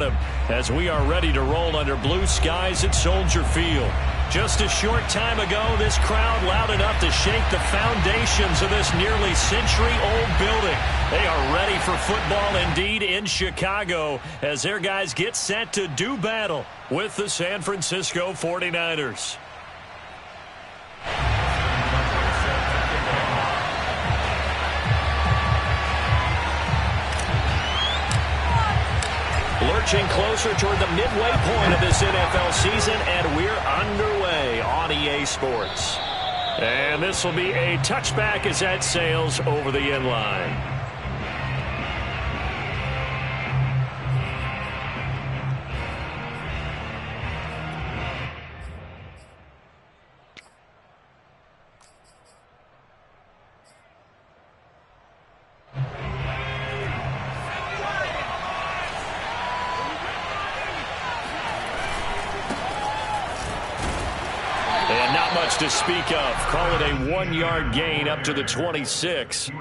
Stadium as we are ready to roll under blue skies at Soldier Field. Just a short time ago, this crowd loud enough to shake the foundations of this nearly century-old building. They are ready for football indeed in Chicago as their guys get set to do battle with the San Francisco 49ers. Lurching closer toward the midway point of this NFL season, and we're underway on EA Sports. And this will be a touchback as that sails over the end line. To speak of. Call it a 1-yard gain up to the 26.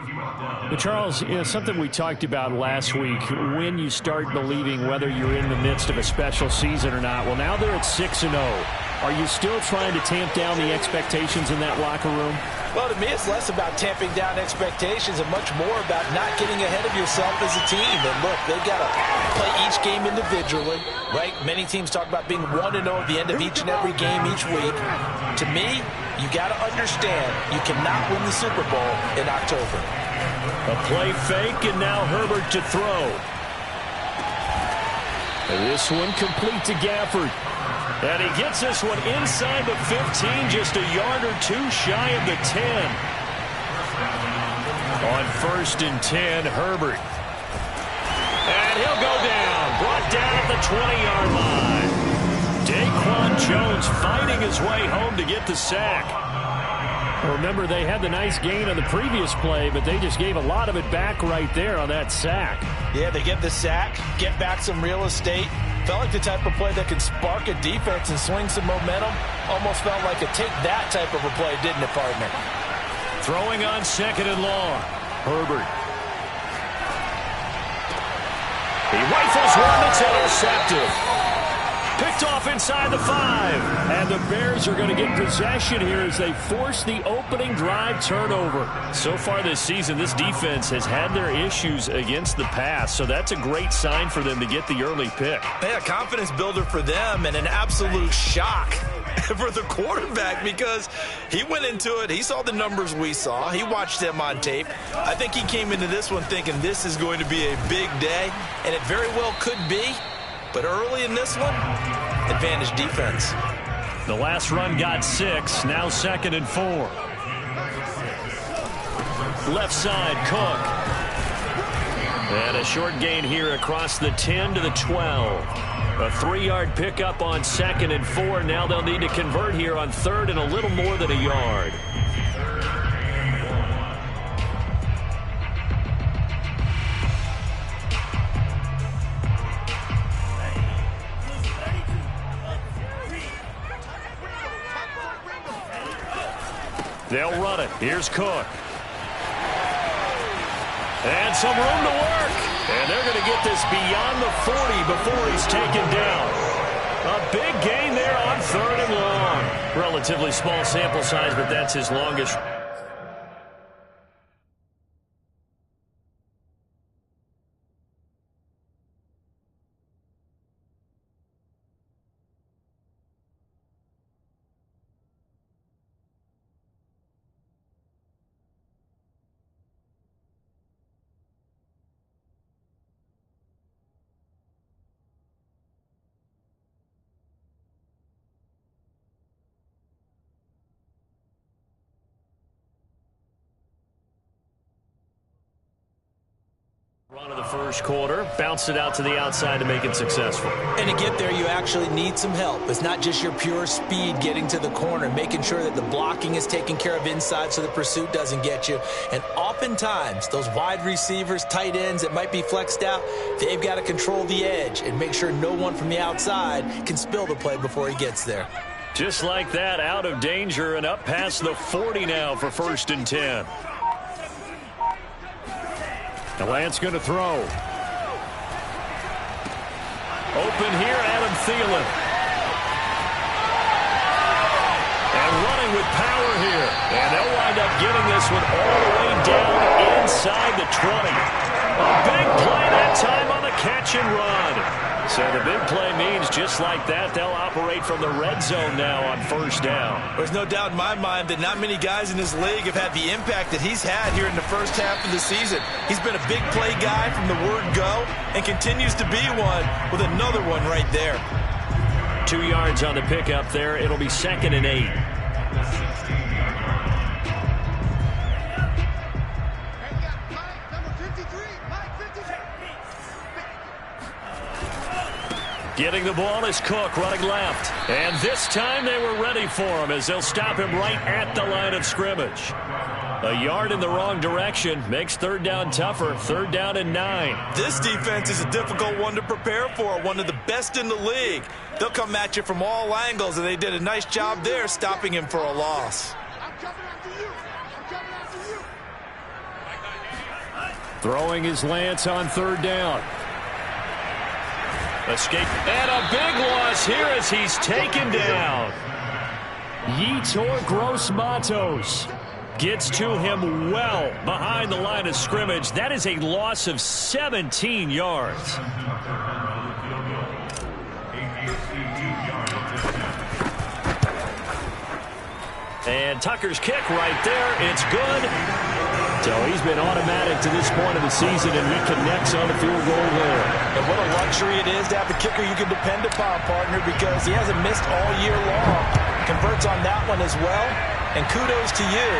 But Charles, something we talked about last week, when you start believing whether you're in the midst of a special season or not. Well, now they're at 6-0. Are you still trying to tamp down the expectations in that locker room? Well, to me, it's less about tamping down expectations and much more about not getting ahead of yourself as a team. And look, they've got to play each game individually, right? Many teams talk about being 1-0 at the end of each and every game each week. To me, you got to understand you cannot win the Super Bowl in October. A play fake, and now Herbert to throw. And this one complete to Gafford. And he gets this one inside the 15, just a yard or two shy of the 10. On 1st and 10, Herbert. And he'll go down, brought down at the 20-yard line. Daquan Jones fighting his way home to get the sack. Well, remember, they had the nice gain on the previous play, but they just gave a lot of it back right there on that sack. Yeah, they get the sack, get back some real estate. Felt like the type of play that could spark a defense and swing some momentum. Almost felt like a take that type of a play, didn't it, partner? Throwing on 2nd and long. Herbert. He rifles one that's intercepted. Picked off inside the 5. And the Bears are going to get possession here as they force the opening drive turnover. So far this season, this defense has had their issues against the pass. So that's a great sign for them to get the early pick. Yeah, confidence builder for them and an absolute shock for the quarterback because he went into it. He saw the numbers we saw. He watched them on tape. I think he came into this one thinking this is going to be a big day, and it very well could be. But early in this one, advantage defense. The last run got 6. Now 2nd and 4. Left side, Cook. And a short gain here across the 10 to the 12. A 3-yard pickup on 2nd and 4. Now they'll need to convert here on 3rd and a little more than a yard. They'll run it. Here's Cook. And some room to work. And they're going to get this beyond the 40 before he's taken down. A big gain there on 3rd and long. Relatively small sample size, but that's his longest. Run of the first quarter, bounced it out to the outside to make it successful. And to get there, you actually need some help. It's not just your pure speed getting to the corner, making sure that the blocking is taken care of inside so the pursuit doesn't get you. And oftentimes, those wide receivers, tight ends that might be flexed out, they've got to control the edge and make sure no one from the outside can spill the play before he gets there. Just like that, out of danger and up past the 40 now for 1st and 10. The Lance going to throw. open here, Adam Thielen. And running with power here. And they'll wind up getting this one all the way down inside the 20. A big play that time on the catch and run. So the big play means just like that, they'll operate from the red zone now on first down. There's no doubt in my mind that not many guys in this league have had the impact that he's had here in the first half of the season. He's been a big play guy from the word go and continues to be one with another one right there. 2 yards on the pickup there. It'll be 2nd and 8. Getting the ball is Cook, running left. And this time they were ready for him as they'll stop him right at the line of scrimmage. A yard in the wrong direction makes third down tougher. 3rd down and 9. This defense is a difficult one to prepare for, one of the best in the league. They'll come at you from all angles, and they did a nice job there stopping him for a loss. Throwing his Lance on 3rd down. Escape. And a big loss here as he's taken down. Yetur Gross-Matos gets to him well behind the line of scrimmage. That is a loss of 17 yards. And Tucker's kick right there. It's good. So he's been automatic to this point of the season, and he connects on the field goal there. And what a luxury it is to have a kicker you can depend upon, partner, because he hasn't missed all year long. Converts on that one as well. And kudos to you.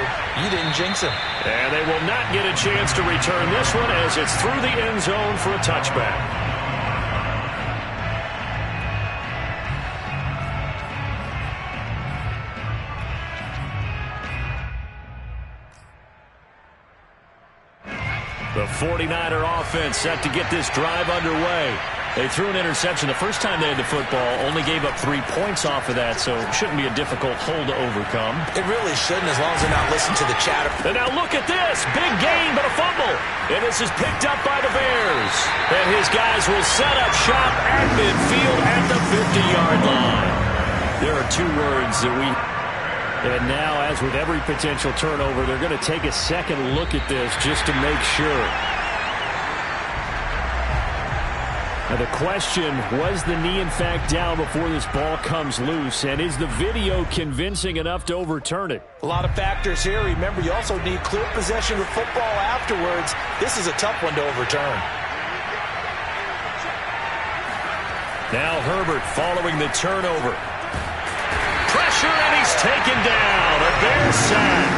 You didn't jinx him. And they will not get a chance to return this one as it's through the end zone for a touchback. The 49er offense set to get this drive underway. They threw an interception the first time they had the football, only gave up 3 points off of that, so it shouldn't be a difficult hole to overcome. It really shouldn't, as long as they're not listening to the chatter. And now look at this. Big gain, but a fumble. And this is picked up by the Bears. And his guys will set up shop at midfield at the 50-yard line. There are 2 words that we... And now, as with every potential turnover, they're going to take a second look at this just to make sure. Now the question, was the knee in fact down before this ball comes loose? And is the video convincing enough to overturn it? A lot of factors here. Remember, you also need clear possession of football afterwards. This is a tough one to overturn. Now Herbert following the turnover. Pressure, and he's taken down. A Bears sack.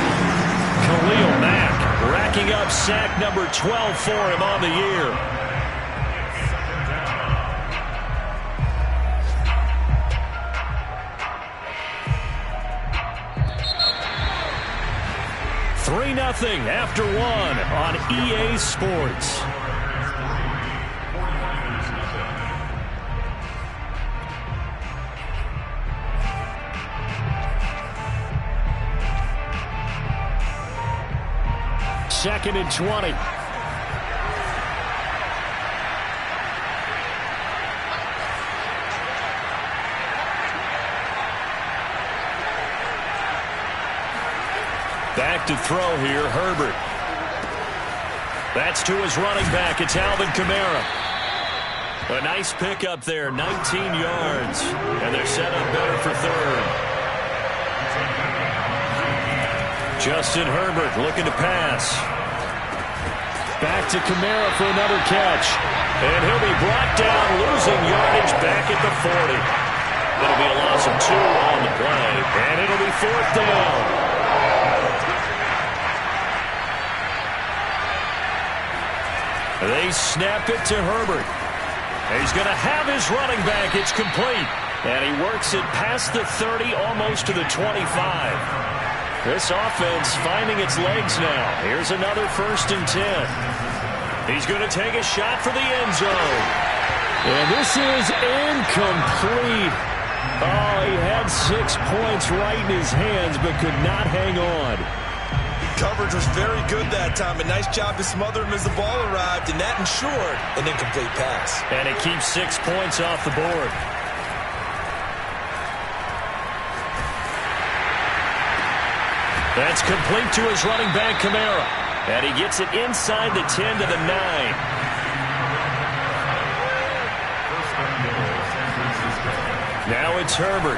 Khalil Mack racking up sack number 12 for him on the year. Nothing after 1 on EA Sports. Second and 20. Back to throw here, Herbert. That's to his running back. It's Alvin Kamara. A nice pickup there, 19 yards. And they're set up better for third. Justin Herbert looking to pass. Back to Kamara for another catch. And he'll be brought down, losing yardage back at the 40. It'll be a loss of 2 on the play. And it'll be 4th down. They snap it to Herbert. He's going to have his running back. It's complete. And he works it past the 30, almost to the 25. This offense finding its legs now. Here's another 1st and 10. He's going to take a shot for the end zone. And this is incomplete. Oh, he had 6 points right in his hands, but could not hang on. coverage was very good that time. A nice job to smother him as the ball arrived, and that ensured an incomplete pass. And it keeps 6 points off the board. That's complete to his running back, Kamara. And he gets it inside the 10 to the 9. Now it's Herbert.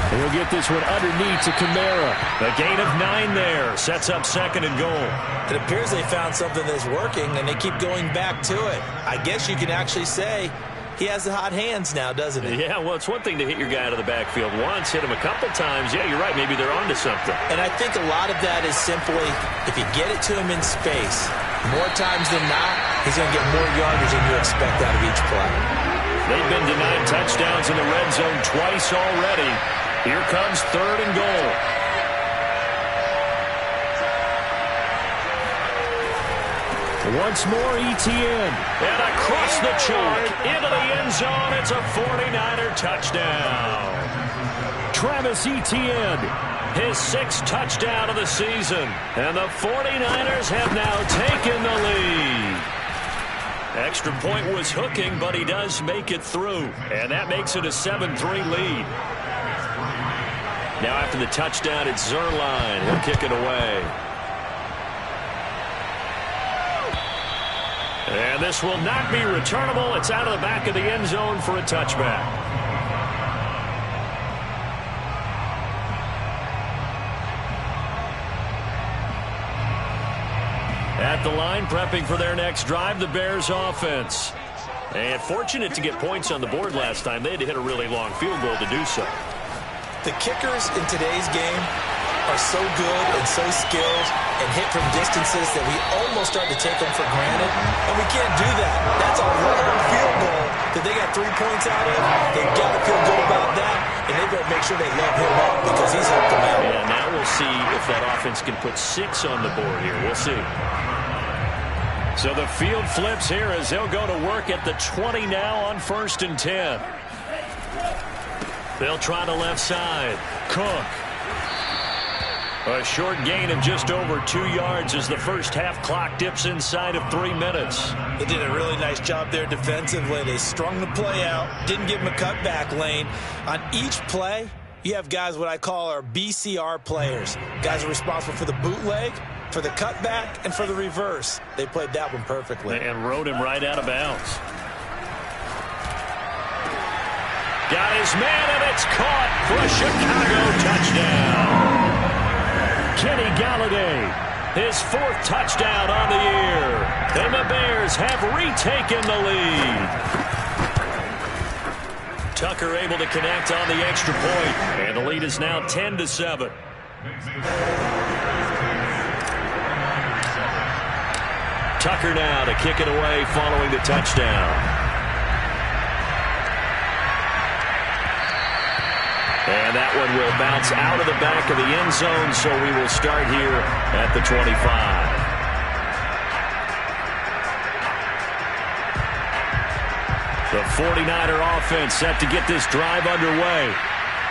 He'll get this one underneath to Kamara. A gain of 9 there. Sets up 2nd and goal. It appears they found something that's working, and they keep going back to it. I guess you can actually say he has the hot hands now, doesn't he? Yeah, well, it's one thing to hit your guy out of the backfield once, hit him a couple times. Yeah, you're right. Maybe they're onto something. And I think a lot of that is simply if you get it to him in space, more times than not, he's going to get more yardage than you expect out of each play. They've been denied touchdowns in the red zone twice already. Here comes 3rd and goal. Once more, Etienne. And across the chalk, into the end zone. It's a 49er touchdown. Travis Etienne, his 6th touchdown of the season. And the 49ers have now taken the lead. Extra point was hooking, but he does make it through. And that makes it a 7-3 lead. Now after the touchdown, it's Zuerlein. He'll kick it away. And this will not be returnable. It's out of the back of the end zone for a touchback. At the line, prepping for their next drive, the Bears offense. And fortunate to get points on the board last time. They had to hit a really long field goal to do so. The kickers in today's game are so good and so skilled and hit from distances that we almost start to take them for granted. And we can't do that. That's a long field goal that they got 3 points out of. They've got to feel good about that, and they better make sure they let him up because he's helped them out. Yeah, now we'll see if that offense can put 6 on the board here. We'll see. So the field flips here as they'll go to work at the 20 now on 1st and 10. They'll try the left side. Cook. A short gain of just over 2 yards as the first half clock dips inside of 3 minutes. They did a really nice job there defensively. They strung the play out, didn't give him a cutback lane. On each play, you have guys what I call our BCR players. Guys are responsible for the bootleg, for the cutback, and for the reverse. They played that one perfectly. And rode him right out of bounds. Got his man, and it's caught for a Chicago touchdown. Kenny Galladay, his 4th touchdown on the year. And the Bears have retaken the lead. Tucker able to connect on the extra point, and the lead is now 10-7. Tucker now to kick it away following the touchdown. And that one will bounce out of the back of the end zone, so we will start here at the 25. The 49er offense set to get this drive underway.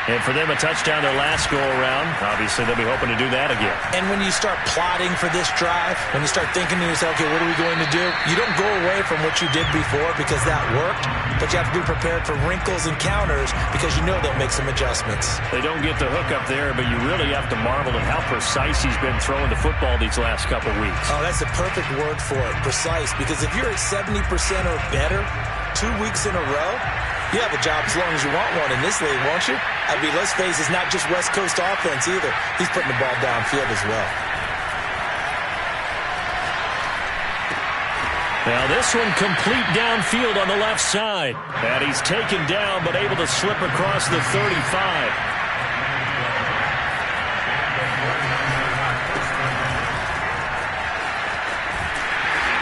And for them, a touchdown their last go-around. Obviously, they'll be hoping to do that again. And when you start plotting for this drive, when you start thinking to yourself, okay, what are we going to do? You don't go away from what you did before because that worked, but you have to be prepared for wrinkles and counters because you know they'll make some adjustments. They don't get the hook up there, but you really have to marvel at how precise he's been throwing the football these last couple weeks. Oh, that's the perfect word for it, precise, because if you're at 70% or better 2 weeks in a row, you have a job as long as you want one in this league, won't you? I mean, let's face it, it's not just West Coast offense either. He's putting the ball downfield as well. Now this one complete downfield on the left side. And he's taken down but able to slip across the 35.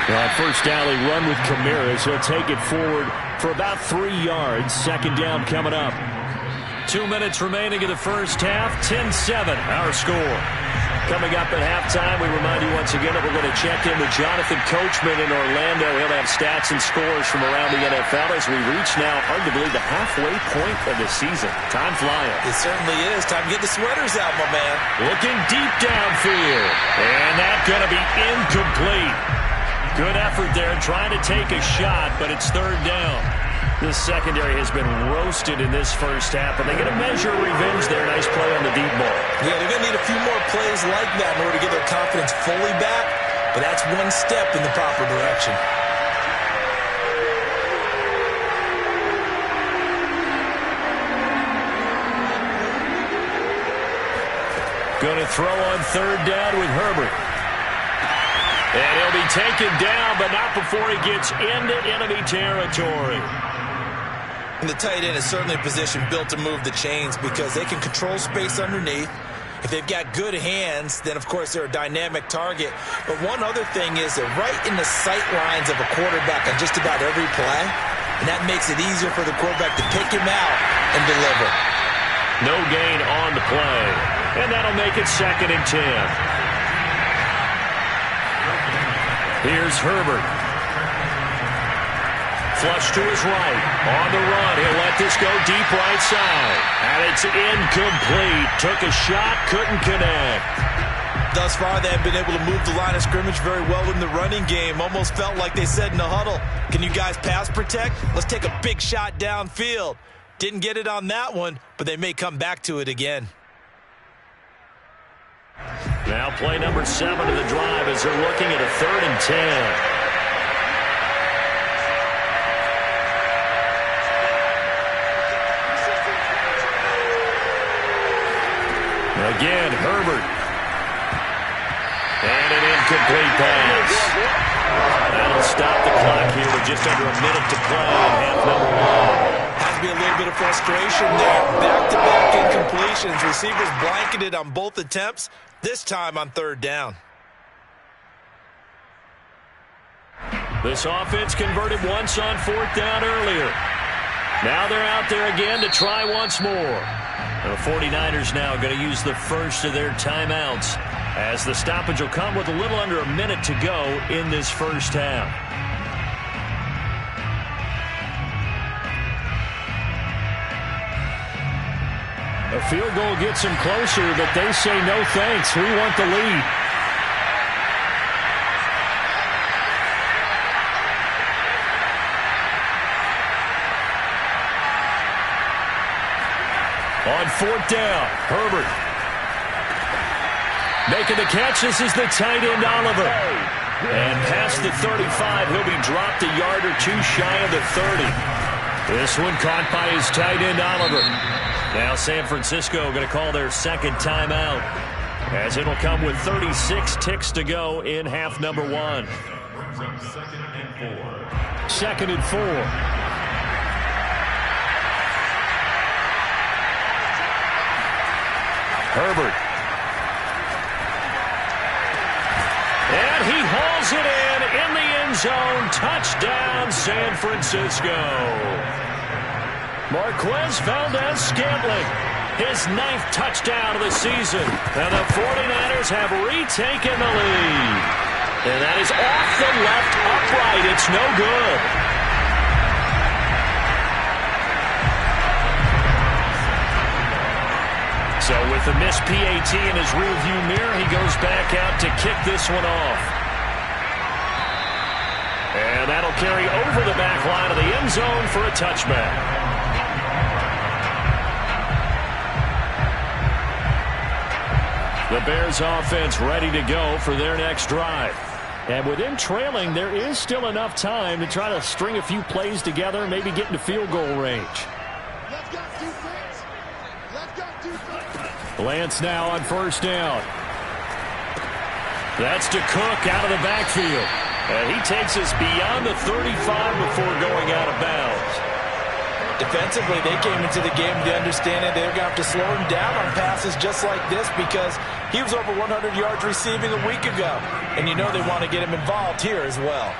Well, first down, they run with Kamara, so he'll take it forward for about 3 yards. 2nd down coming up. 2 minutes remaining in the first half. 10-7, our score. Coming up at halftime, we remind you once again that we're going to check in with Jonathan Coachman in Orlando. He'll have stats and scores from around the NFL as we reach now, hard to believe, the halfway point of the season. Time flying. It certainly is. Time to get the sweaters out, my man. Looking deep downfield. And that's going to be incomplete. Good effort there trying to take a shot, but it's third down. This secondary has been roasted in this first half, but they get a measure of revenge there. Nice play on the deep ball. Yeah, they're going to need a few more plays like that in order to get their confidence fully back, but that's one step in the proper direction. Going to throw on third down with Herbert. And he'll be taken down, but not before he gets into enemy territory. And the tight end is certainly a position built to move the chains because they can control space underneath. If they've got good hands, then, of course, they're a dynamic target. But one other thing is they're right in the sight lines of a quarterback on just about every play, and that makes it easier for the quarterback to pick him out and deliver. No gain on the play, and that'll make it 2nd and 10. Here's Herbert. Flush to his right. On the run. He'll let this go deep right side. And it's incomplete. Took a shot. Couldn't connect. Thus far, they have been able to move the line of scrimmage very well in the running game. Almost felt like they said in the huddle, can you guys pass protect? Let's take a big shot downfield. Didn't get it on that one, but they may come back to it again. Now play number 7 of the drive as they're looking at a 3rd and 10. Again, Herbert. And an incomplete pass. That'll stop the clock here with just under a minute to play in half number 1. Has to be a little bit of frustration there. Back-to-back incompletions. Receivers blanketed on both attempts, this time on 3rd down. This offense converted once on 4th down earlier. Now they're out there again to try once more. The 49ers now going to use the first of their timeouts as the stoppage will come with a little under a minute to go in this first half. A field goal gets them closer, but they say no thanks. We want the lead. On 4th down, Herbert. Making the catch, this is the tight end, Oliver. And past the 35, he'll be dropped a yard or two shy of the 30. This one caught by his tight end, Oliver. Now San Francisco going to call their 2nd timeout as it'll come with 36 ticks to go in half number 1. 2nd and 4. Herbert. And he hauls it in the end zone. Touchdown, San Francisco. Marquez Valdes-Scantling, his 9th touchdown of the season. And the 49ers have retaken the lead. And that is off the left upright. It's no good. So with the missed PAT in his rearview mirror, he goes back out to kick this one off. And that'll carry over the back line of the end zone for a touchback. The Bears offense ready to go for their next drive. And with them trailing, there is still enough time to try to string a few plays together and maybe get into field goal range. Lance now on 1st down. That's to Cook out of the backfield. And he takes us beyond the 35 before going out of bounds. Defensively, they came into the game with the understanding they're going to have to slow him down on passes just like this because he was over 100 yards receiving a week ago. And you know they want to get him involved here as well.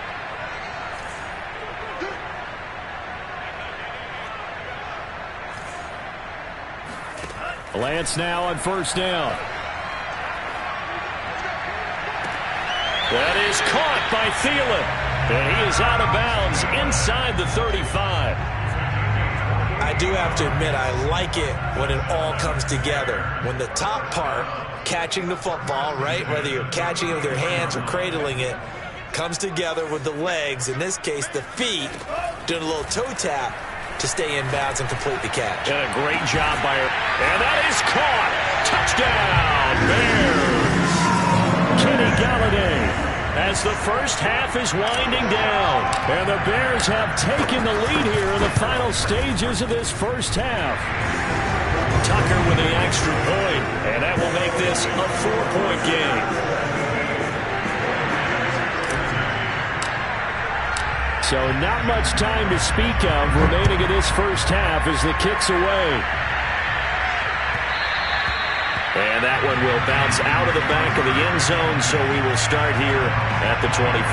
Lance now on 1st down. That is caught by Thielen. And he is out of bounds inside the 35. I do have to admit, I like it when it all comes together. When the top part, catching the football, right, whether you're catching it with your hands or cradling it, comes together with the legs, in this case the feet, doing a little toe tap to stay in bounds and complete the catch. And a great job by her. And that is caught. Touchdown, Bears. Kenny Galladay. As the first half is winding down. And the Bears have taken the lead here in the final stages of this first half. Tucker with the extra point. And that will make this a 4-point game. So not much time to speak of remaining in this first half as the kick's away. And that one will bounce out of the back of the end zone, so we will start here at the 25.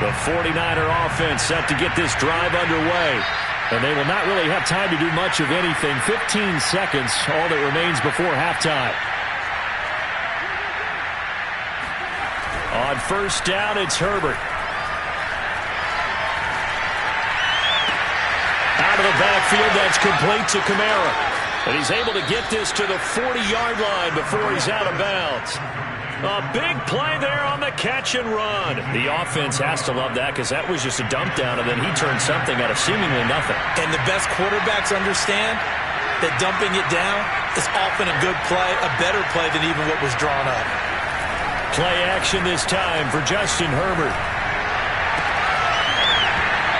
The 49er offense set to get this drive underway. And they will not really have time to do much of anything. 15 seconds, all that remains before halftime. On first down, it's Herbert. Out of the backfield, that's complete to Kamara. And he's able to get this to the 40-yard line before he's out of bounds. A big play there on the catch and run. The offense has to love that because that was just a dump down, and then he turned something out of seemingly nothing. And the best quarterbacks understand that dumping it down is often a good play, a better play than even what was drawn up. Play action this time for Justin Herbert.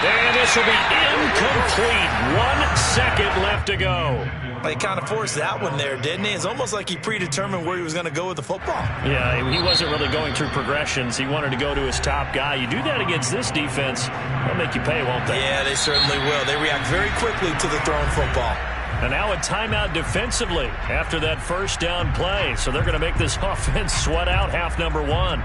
And this will be incomplete. 1 second left to go. He kind of forced that one there, didn't he? It's almost like he predetermined where he was going to go with the football. Yeah, he wasn't really going through progressions. He wanted to go to his top guy. You do that against this defense, they'll make you pay, won't they? Yeah, they certainly will. They react very quickly to the thrown football. And now a timeout defensively after that first down play. So they're going to make this offense sweat out half number one.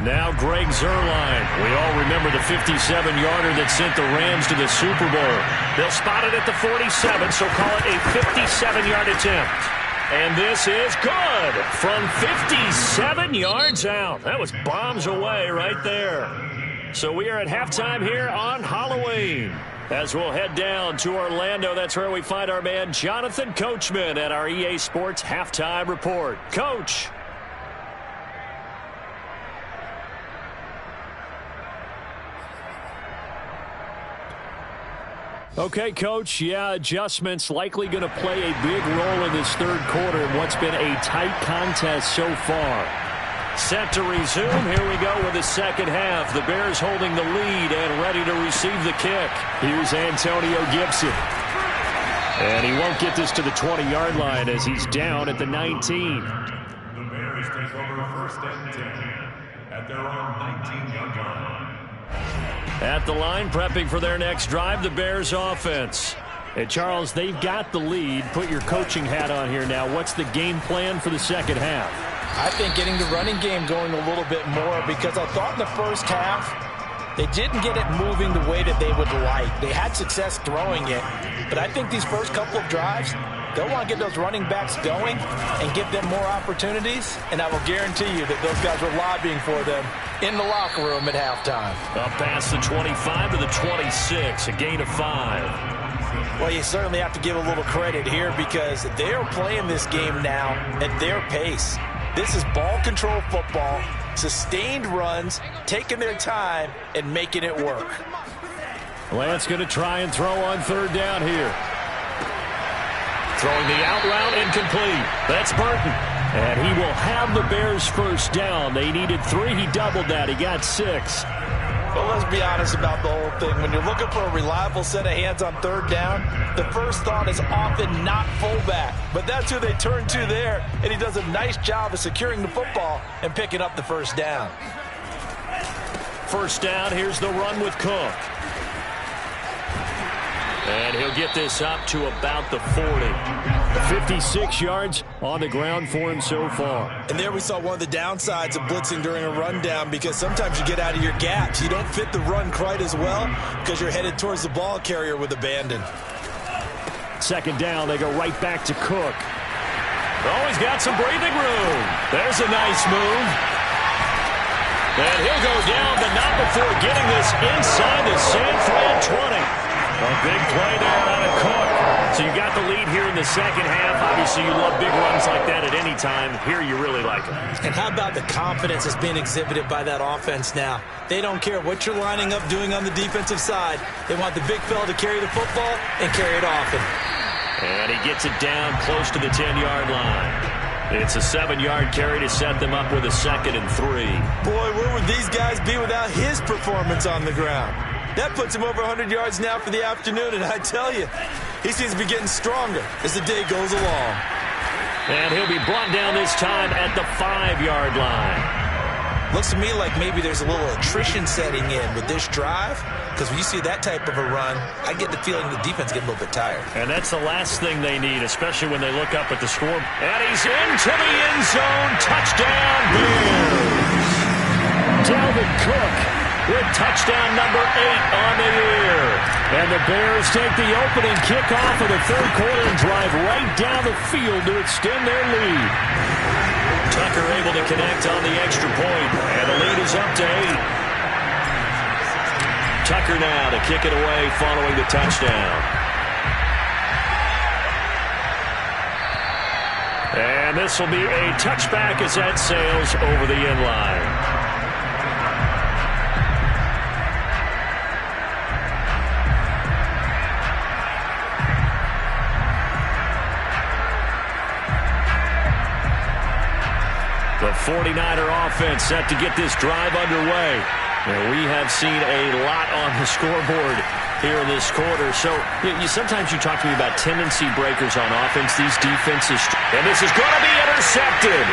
Now Greg Zuerlein. We all remember the 57-yarder that sent the Rams to the Super Bowl. They'll spot it at the 47, so call it a 57-yard attempt. And this is good from 57 yards out. That was bombs away right there. So we are at halftime here on Halloween. As we'll head down to Orlando, that's where we find our man Jonathan Coachman at our EA Sports Halftime Report. Coach. Okay, Coach, adjustments likely going to play a big role in this third quarter in what's been a tight contest so far. Set to resume. Here we go with the second half. The Bears holding the lead and ready to receive the kick. Here's Antonio Gibson. And he won't get this to the 20-yard line as he's down at the 19. The Bears take over first and 10 at their own 19-yard line. At the line, prepping for their next drive, the Bears offense. And Charles, they've got the lead. Put your coaching hat on here now. What's the game plan for the second half? I think getting the running game going a little bit more, because I thought in the first half they didn't get it moving the way that they would like. They had success throwing it, but I think these first couple of drives, they'll want to get those running backs going and give them more opportunities, and I will guarantee you that those guys were lobbying for them in the locker room at halftime. Up past the 25 to the 26, a gain of 5. Well, you certainly have to give a little credit here because they're playing this game now at their pace. This is ball control football, sustained runs, taking their time and making it work. Lance going to try and throw on third down here. Throwing the out route incomplete. That's Burton. And he will have the Bears first down. They needed 3. He doubled that. He got 6. Well, let's be honest about the whole thing. When you're looking for a reliable set of hands on third down, the first thought is often not fullback. But that's who they turn to there, and he does a nice job of securing the football and picking up the first down. First down, here's the run with Cook. And he'll get this up to about the 40. 56 yards on the ground for him so far. And there we saw one of the downsides of blitzing during a rundown, because sometimes you get out of your gaps. You don't fit the run quite as well because you're headed towards the ball carrier with abandon. Second down, they go right back to Cook. Oh, he's got some breathing room. There's a nice move. And he'll go down, but not before getting this inside the San Fran 20. A big play there out of Cook. So you got the lead here in the second half. Obviously, you love big runs like that at any time. Here, you really like them. And how about the confidence that's being exhibited by that offense now? They don't care what you're lining up doing on the defensive side. They want the big fella to carry the football and carry it often. And he gets it down close to the 10-yard line. It's a 7-yard carry to set them up with a 2nd and 3. Boy, where would these guys be without his performance on the ground? That puts him over 100 yards now for the afternoon, and I tell you, he seems to be getting stronger as the day goes along. And he'll be brought down this time at the 5-yard line. Looks to me like maybe there's a little attrition setting in with this drive, because when you see that type of a run, I get the feeling the defense is getting a little bit tired. And that's the last thing they need, especially when they look up at the score. And he's into the end zone. Touchdown, Bears. Dalvin Cook with touchdown number 8 on the year. And the Bears take the opening kickoff of the third quarter and drive right down the field to extend their lead. Tucker able to connect on the extra point, and the lead is up to 8. Tucker now to kick it away following the touchdown. And this will be a touchback as that sails over the end line. The 49er offense set to get this drive underway. And we have seen a lot on the scoreboard here in this quarter. So sometimes you talk to me about tendency breakers on offense. These defenses. And this is going to be intercepted.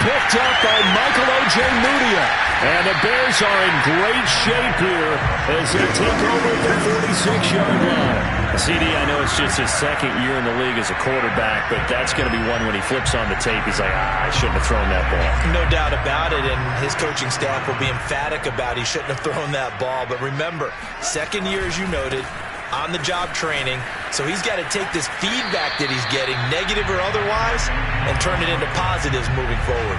Picked up by Michael Ojemudia. And the Bears are in great shape here as they take over at the 46-yard line. CD, I know it's just his second year in the league as a quarterback, but that's going to be one when he flips on the tape. He's like, I shouldn't have thrown that ball. No doubt about it, and his coaching staff will be emphatic about he shouldn't have thrown that ball. But remember, second year, as you noted, on-the-job training, so he's got to take this feedback that he's getting, negative or otherwise, and turn it into positives moving forward.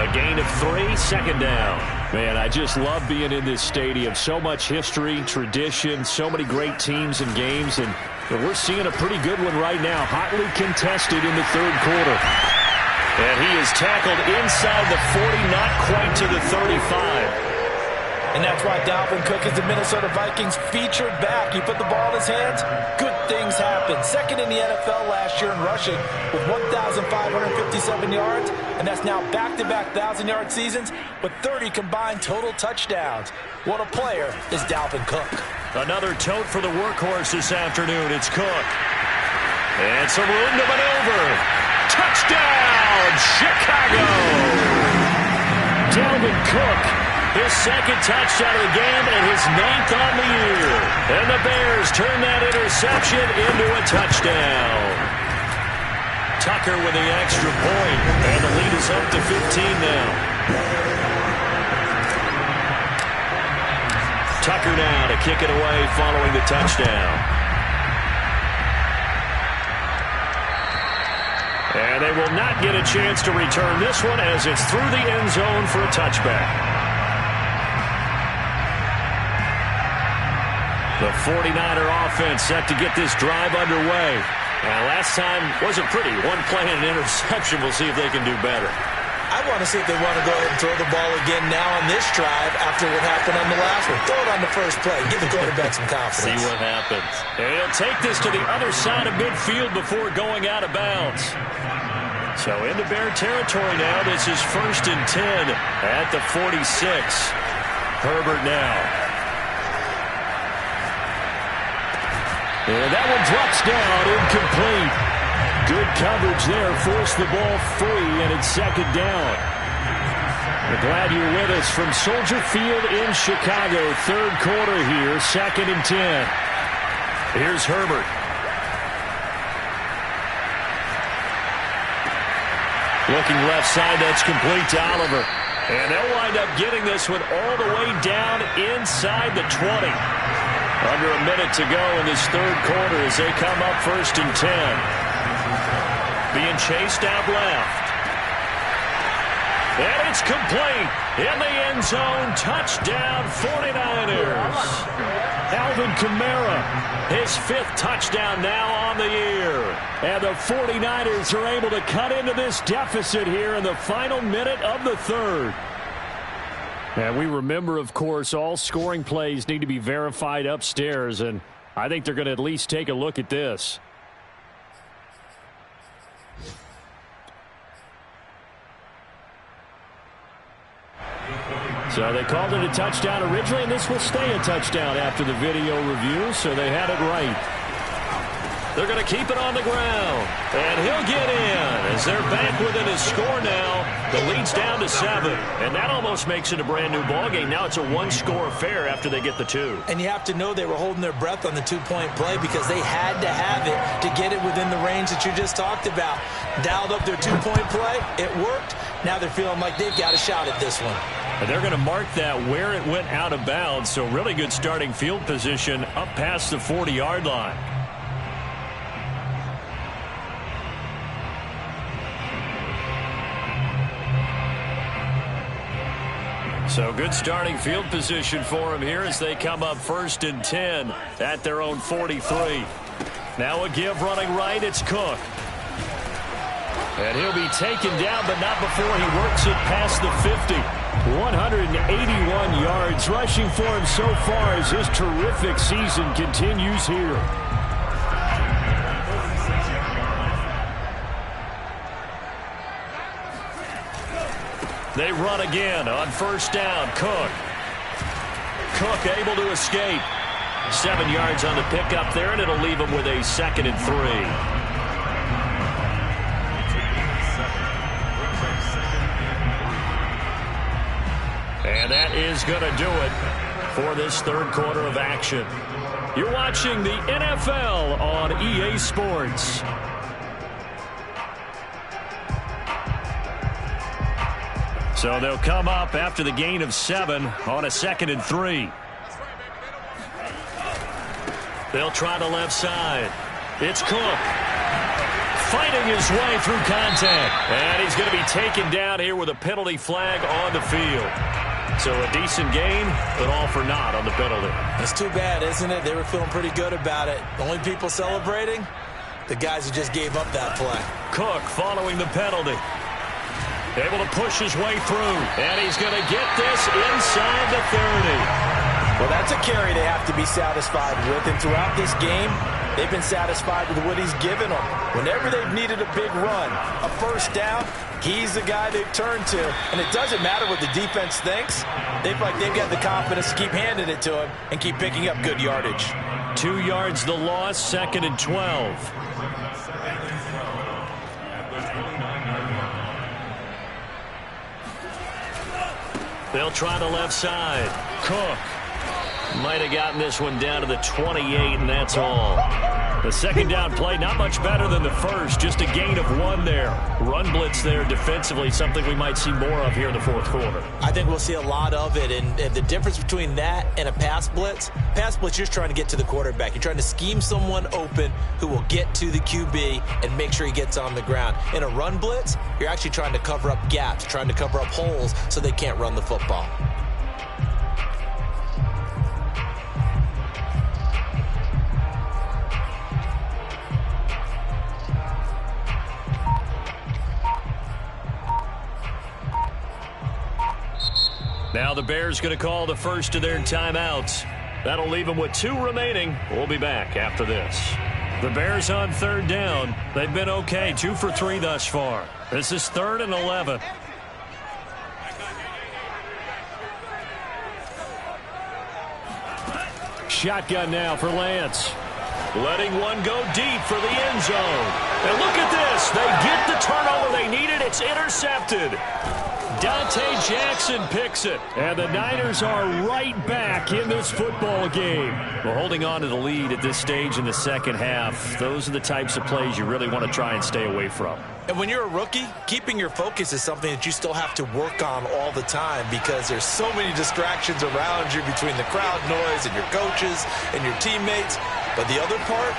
A gain of 3, second down. Man, I just love being in this stadium. So much history, tradition, so many great teams and games, and we're seeing a pretty good one right now. Hotly contested in the third quarter. And he is tackled inside the 40, not quite to the 35. And that's why Dalvin Cook is the Minnesota Vikings featured back. You put the ball in his hands, good things happen. Second in the NFL last year in rushing with 1,557 yards, and that's now back-to-back 1,000-yard seasons with 30 combined total touchdowns. What a player is Dalvin Cook. Another tote for the workhorse this afternoon. It's Cook. And some room to maneuver. Touchdown, Chicago! Dalvin Cook. His second touchdown of the game and his 9th on the year. And the Bears turn that interception into a touchdown. Tucker with the extra point, and the lead is up to 15 now. Tucker now to kick it away following the touchdown. And they will not get a chance to return this one as it's through the end zone for a touchback. The 49er offense set to get this drive underway. And last time wasn't pretty. One play and an interception. We'll see if they can do better. I want to see if they want to go ahead and throw the ball again now on this drive after what happened on the last one. Throw it on the first play. Give the quarterback some confidence. See what happens. And he'll take this to the other side of midfield before going out of bounds. So into Bear territory now. This is 1st and 10 at the 46. Herbert now. And that one drops down, incomplete. Good coverage there, forced the ball free, and it's second down. We're glad you're with us from Soldier Field in Chicago. Third quarter here, 2nd and 10. Here's Herbert. Looking left side, that's complete to Oliver. And they'll wind up getting this one all the way down inside the 20. Under a minute to go in this third quarter as they come up 1st and 10. Being chased out left. And it's complete in the end zone. Touchdown 49ers. Alvin Kamara, his 5th touchdown now on the year. And the 49ers are able to cut into this deficit here in the final minute of the third. And we remember, of course, all scoring plays need to be verified upstairs, and I think they're going to at least take a look at this. So they called it a touchdown originally, and this will stay a touchdown after the video review, so they had it right. They're going to keep it on the ground, and he'll get in as they're back within his score now. The lead's down to 7, and that almost makes it a brand-new ballgame. Now it's a one-score affair after they get the 2. And you have to know they were holding their breath on the two-point play because they had to have it to get it within the range that you just talked about. Dialed up their two-point play. It worked. Now they're feeling like they've got a shot at this one. And they're going to mark that where it went out of bounds, so really good starting field position up past the 40-yard line. So good starting field position for them here as they come up 1st and 10 at their own 43. Now a give running right. It's Cook. And he'll be taken down, but not before he works it past the 50. 181 yards rushing for him so far as his terrific season continues here. They run again on 1st down. Cook able to escape. 7 yards on the pickup there, and it'll leave him with a 2nd and 3. And that is going to do it for this third quarter of action. You're watching the NFL on EA Sports. So they'll come up after the gain of 7 on a 2nd and 3. They'll try the left side. It's Cook. Fighting his way through contact. And he's going to be taken down here with a penalty flag on the field. So a decent gain, but all for naught on the penalty. It's too bad, isn't it? They were feeling pretty good about it. The only people celebrating, the guys who just gave up that play. Cook following the penalty. Able to push his way through. And he's going to get this inside the 30. Well, that's a carry they have to be satisfied with. And throughout this game, they've been satisfied with what he's given them. Whenever they've needed a big run, a 1st down, he's the guy they've turned to. And it doesn't matter what the defense thinks. They feel like they've got the confidence to keep handing it to him and keep picking up good yardage. 2 yards the loss, 2nd and 12. They'll try the left side. Cook might have gotten this one down to the 28, and that's all. The 2nd down play, not much better than the first, just a gain of 1 there. Run blitz there defensively, something we might see more of here in the 4th quarter. I think we'll see a lot of it, and the difference between that and a pass blitz, you're just trying to get to the quarterback. You're trying to scheme someone open who will get to the QB and make sure he gets on the ground. In a run blitz, you're actually trying to cover up gaps, trying to cover up holes so they can't run the football. Now the Bears going to call the first of their timeouts. That'll leave them with 2 remaining. We'll be back after this. The Bears on 3rd down. They've been okay, 2 for 3 thus far. This is 3rd and 11. Shotgun now for Lance. Letting one go deep for the end zone. And look at this. They get the turnover they needed. It's intercepted. Dante Jackson picks it. And the Niners are right back in this football game. Well, holding on to the lead at this stage in the second half, those are the types of plays you really want to try and stay away from. And when you're a rookie, keeping your focus is something that you still have to work on all the time because there's so many distractions around you between the crowd noise and your coaches and your teammates. But the other part,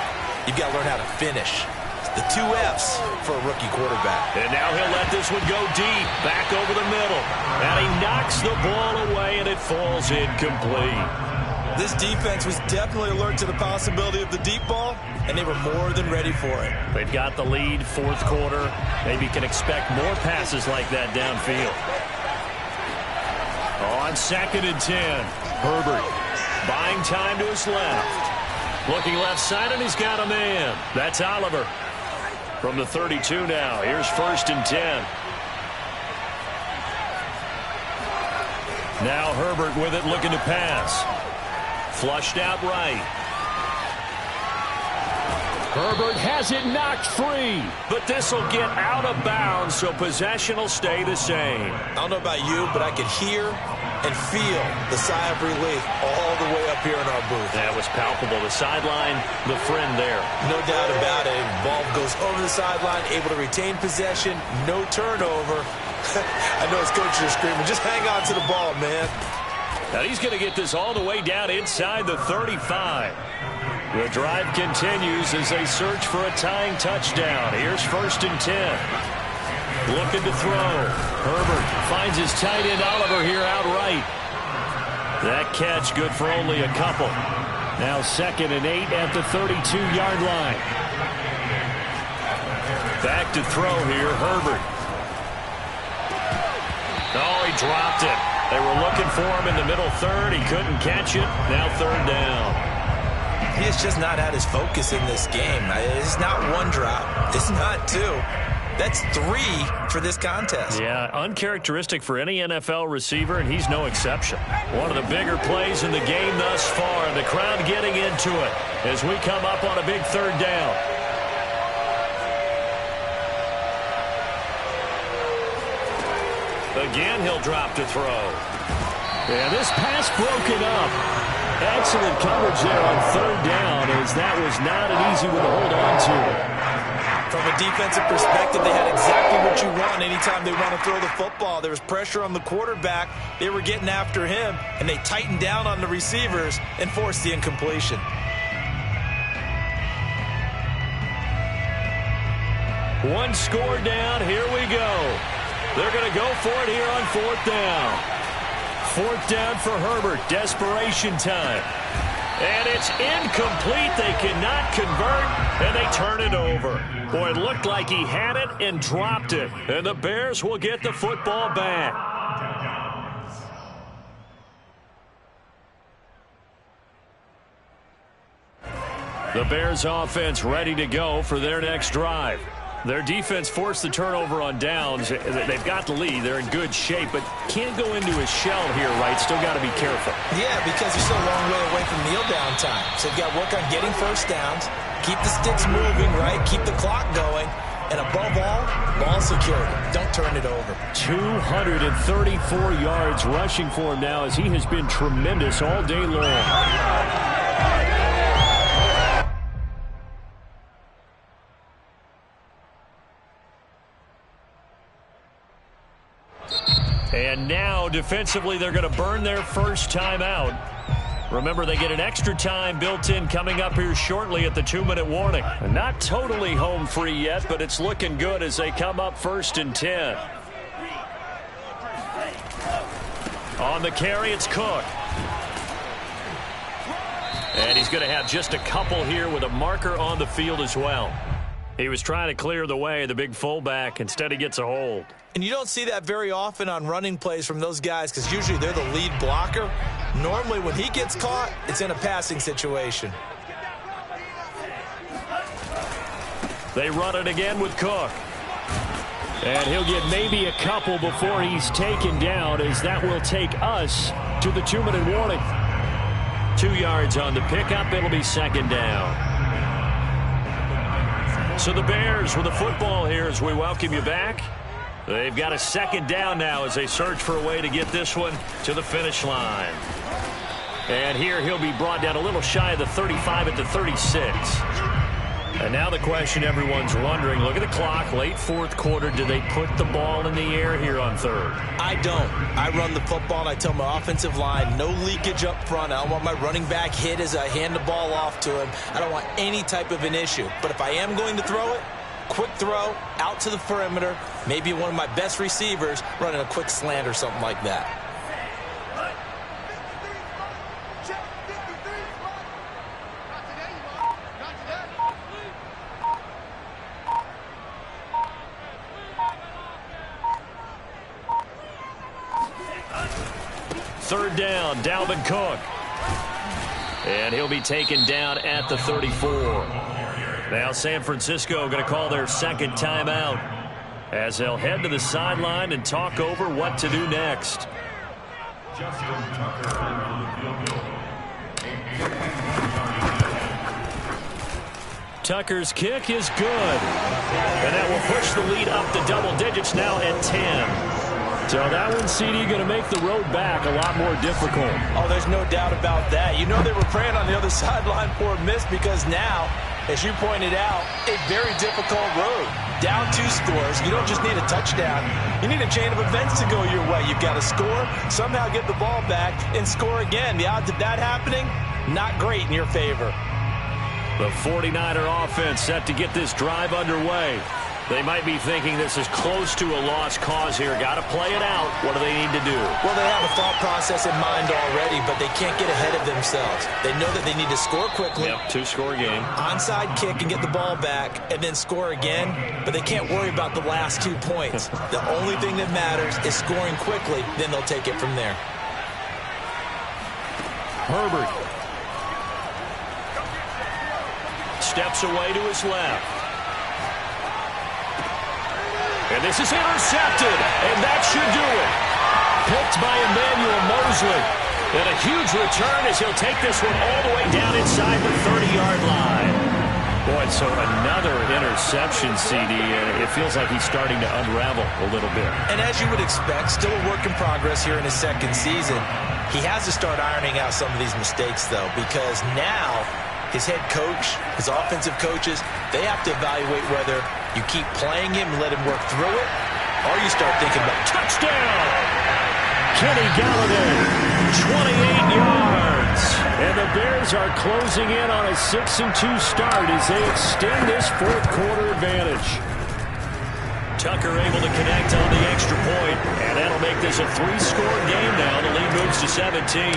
you've got to learn how to finish. The 2 F's for a rookie quarterback. And now he'll let this one go deep, back over the middle. And he knocks the ball away, and it falls incomplete. This defense was definitely alert to the possibility of the deep ball, and they were more than ready for it. They've got the lead, fourth quarter. Maybe can expect more passes like that downfield. On 2nd and 10, Herbert buying time to his left. Looking left side, and he's got a man. That's Oliver. From the 32 now, here's 1st and 10. Now Herbert with it, looking to pass. Flushed out right. Herbert has it knocked free. But this will get out of bounds, so possession will stay the same. I don't know about you, but I could hear and feel the sigh of relief all the way up here in our booth. That was palpable. The sideline, the friend there. No doubt about it. Ball goes over the sideline, able to retain possession, no turnover. I know his coaches are screaming, just hang on to the ball, man. Now he's going to get this all the way down inside the 35. The drive continues as they search for a tying touchdown. Here's 1st and 10. Looking to throw. Herbert finds his tight end Oliver here outright. That catch good for only a couple. Now 2nd and 8 at the 32-yard line. Back to throw here, Herbert. Oh, he dropped it. They were looking for him in the middle third. He couldn't catch it. Now 3rd down. He has just not had his focus in this game. It's not 1 drop. It's not 2. That's 3 for this contest. Yeah, uncharacteristic for any NFL receiver, and he's no exception. One of the bigger plays in the game thus far, and the crowd getting into it as we come up on a big 3rd down. Again, he'll drop to throw. Yeah, this pass broken up. Excellent coverage there on 3rd down, as that was not an easy one to hold on to. From a defensive perspective, they had exactly what you want anytime they want to throw the football. There was pressure on the quarterback. They were getting after him, and they tightened down on the receivers and forced the incompletion. One score down. Here we go. They're going to go for it here on 4th down. 4th down for Herbert. Desperation time. And it's incomplete. They cannot convert, and they turn it over. Boy, it looked like he had it and dropped it. And the Bears will get the football back. The Bears offense ready to go for their next drive. Their defense forced the turnover on downs. They've got the lead. They're in good shape, but can't go into a shell here, right? Still got to be careful. Yeah, because they're still a long way away from kneel down time. So they've got to work on getting first downs, keep the sticks moving, right? Keep the clock going. And above all, ball security. Don't turn it over. 234 yards rushing for him now, as he has been tremendous all day long. And now, defensively, they're going to burn their first time out. Remember, they get an extra time built in coming up here shortly at the 2-minute warning. Not totally home free yet, but it's looking good as they come up 1st and 10. On the carry, it's Cook. And he's going to have just a couple here with a marker on the field as well. He was trying to clear the way, the big fullback. Instead, he gets a hold. And you don't see that very often on running plays from those guys because usually they're the lead blocker. Normally, when he gets caught, it's in a passing situation. They run it again with Cook. And he'll get maybe a couple before he's taken down, as that will take us to the 2-minute warning. 2 yards on the pickup. It'll be 2nd down. So the Bears with the football here as we welcome you back. They've got a second down now as they search for a way to get this one to the finish line. And here he'll be brought down a little shy of the 35 at the 36. And now the question everyone's wondering, look at the clock, late fourth quarter, do they put the ball in the air here on third? I don't. I run the football and I tell my offensive line, no leakage up front. I don't want my running back hit as I hand the ball off to him. I don't want any type of an issue. But if I am going to throw it, quick throw, out to the perimeter, maybe one of my best receivers running a quick slant or something like that. Third down, Dalvin Cook. And he'll be taken down at the 34. Now San Francisco going to call their second timeout as they'll head to the sideline and talk over what to do next. Justin Tucker on the field goal. Tucker's kick is good. And that will push the lead up to double digits now at 10. So that one, CD, going to make the road back a lot more difficult. Oh, there's no doubt about that. You know they were praying on the other sideline for a miss because now, as you pointed out, a very difficult road. Down 2 scores. You don't just need a touchdown. You need a chain of events to go your way. You've got to score, somehow get the ball back, and score again. The odds of that happening, not great in your favor. The 49er offense set to get this drive underway. They might be thinking this is close to a lost cause here. Got to play it out. What do they need to do? Well, they have a thought process in mind already, but they can't get ahead of themselves. They know that they need to score quickly. Yep, 2-score game. Onside kick and get the ball back and then score again, but they can't worry about the last 2 points. The only thing that matters is scoring quickly, then they'll take it from there. Herbert steps away to his left. And this is intercepted, and that should do it. Picked by Emmanuel Mosley. And a huge return as he'll take this one all the way down inside the 30-yard line. Boy, so another interception, CD, and it feels like he's starting to unravel a little bit. And as you would expect, still a work in progress here in his second season. He has to start ironing out some of these mistakes, though, because now his head coach, his offensive coaches, they have to evaluate whether you keep playing him and let him work through it, or you start thinking about touchdown. Kenny Galladay, 28 yards. And the Bears are closing in on a 6-2 start as they extend this fourth quarter advantage. Tucker able to connect on the extra point, and that'll make this a 3-score game now. The lead moves to 17.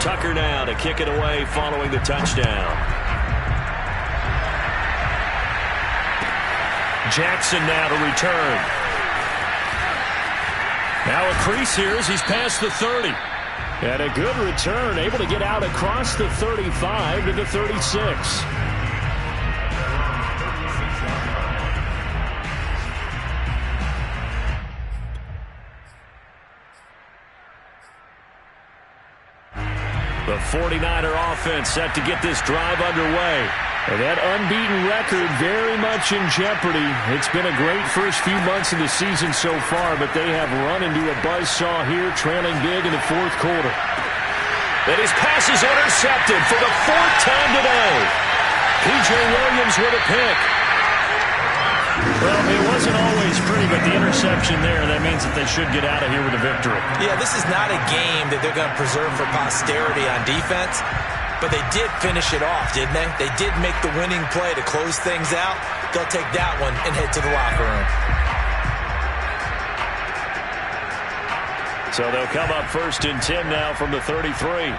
Tucker now to kick it away following the touchdown. Jackson now to return. Now a crease here as he's past the 30. And a good return, able to get out across the 35 to the 36. The 49er offense set to get this drive underway. And that unbeaten record very much in jeopardy. It's been a great first few months of the season so far, but they have run into a buzzsaw here, trailing big in the fourth quarter. And his pass is intercepted for the 4th time today. P.J. Williams with a pick. Well, it wasn't always pretty, but the interception there, that means that they should get out of here with a victory. Yeah, this is not a game that they're going to preserve for posterity on defense, but they did finish it off, didn't they? They did make the winning play to close things out. They'll take that one and head to the locker room. So they'll come up 1st and 10 now from the 33.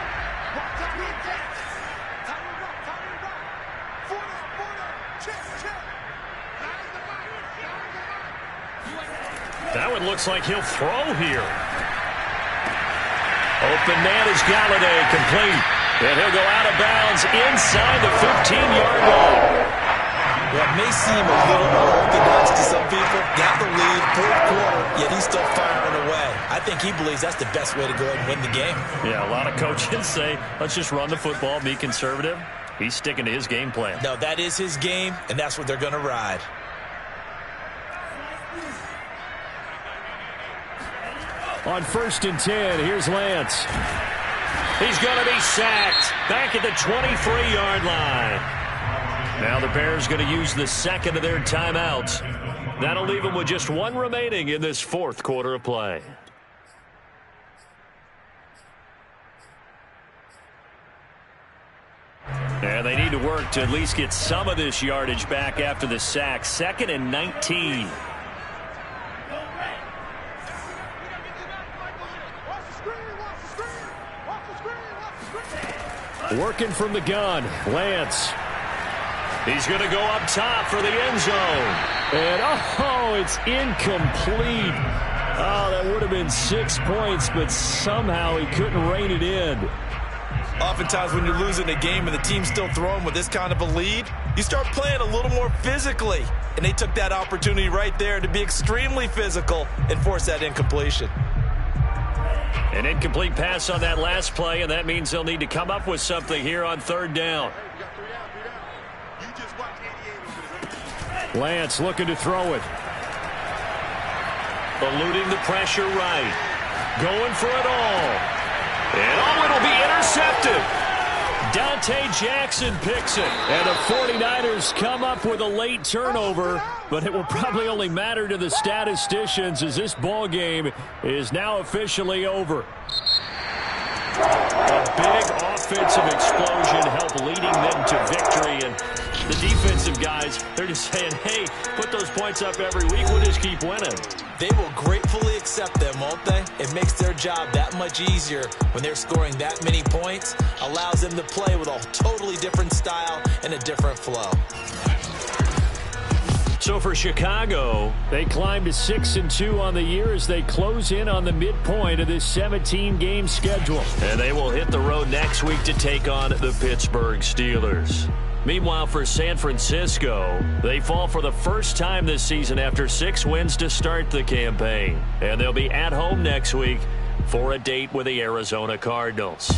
That one looks like he'll throw here. Open man is Galladay, complete. And he'll go out of bounds inside the 15-yard line. Well, it may seem a little unorthodox to some people. Got the lead, fourth quarter, yet he's still firing away. I think he believes that's the best way to go ahead and win the game. Yeah, a lot of coaches say, let's just run the football, be conservative. He's sticking to his game plan. No, that is his game, and that's what they're going to ride. On 1st and 10, here's Lance. He's going to be sacked back at the 23-yard line. Now the Bears going to use the second of their timeouts. That'll leave them with just one remaining in this fourth quarter of play. And they need to work to at least get some of this yardage back after the sack. 2nd and 19. Working from the gun, Lance. He's going to go up top for the end zone. And, oh, it's incomplete. Oh, that would have been 6 points, but somehow he couldn't rein it in. Oftentimes when you're losing a game and the team's still throwing with this kind of a lead, you start playing a little more physically. And they took that opportunity right there to be extremely physical and force that incompletion. An incomplete pass on that last play, and that means they'll need to come up with something here on 3rd down. Lance looking to throw it. Eluding the pressure right. Going for it all. And it'll be intercepted. Dante Jackson picks it. And the 49ers come up with a late turnover, but it will probably only matter to the statisticians as this ball game is now officially over. A big offensive explosion helped leading them to victory, and the defensive guys, they're just saying, hey, put those points up every week, we'll just keep winning. They will gratefully accept them, won't they? It makes their job that much easier when they're scoring that many points, allows them to play with a totally different style and a different flow. So for Chicago, they climb to 6-2 on the year as they close in on the midpoint of this 17-game schedule. And they will hit the road next week to take on the Pittsburgh Steelers. Meanwhile, for San Francisco, they fall for the first time this season after 6 wins to start the campaign. And they'll be at home next week for a date with the Arizona Cardinals.